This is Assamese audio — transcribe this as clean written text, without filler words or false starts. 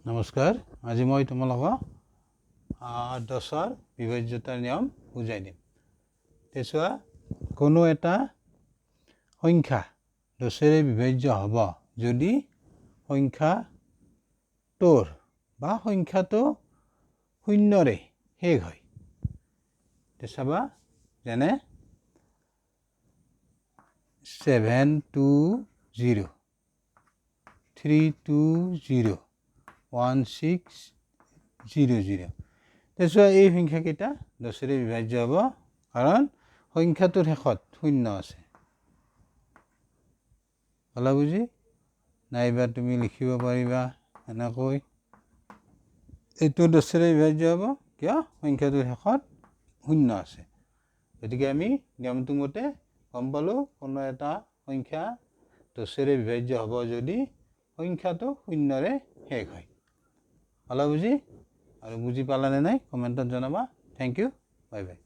নমস্কাৰ, আজি মই তোমালোকক 10ৰ বিভাজ্যতাৰ নিয়ম বুজাই দিম। চোৱা, কোনো এটা সংখ্যা 10ৰে বিভাজ্য হ'ব যদি সংখ্যাটোৰ বা সংখ্যাটো শূন্যৰে শেষ হয়। চাবা, যেনে 720, 320, 1600। চোৱা, এই সংখ্যাকেইটা 10ৰে বিভাজ্য হ'ব কাৰণ সংখ্যাটোৰ শেষত শূন্য আছে। হ'লা বুজি? নাইবা তুমি লিখিব পাৰিবা এনেকৈ, এইটো 10ৰে বিভাজ্য হ'ব কিয় সংখ্যাটোৰ শেষত শূন্য আছে। গতিকে আমি নিয়মটো মতে গম পালোঁ, কোনো এটা সংখ্যা 10ৰে বিভাজ্য হ'ব যদি সংখ্যাটো শূন্যৰে শেষ হয়। হ'লা বুজি? আৰু বুজি পালানে নাই কমেণ্টত জনাবা। Thank you, bye by.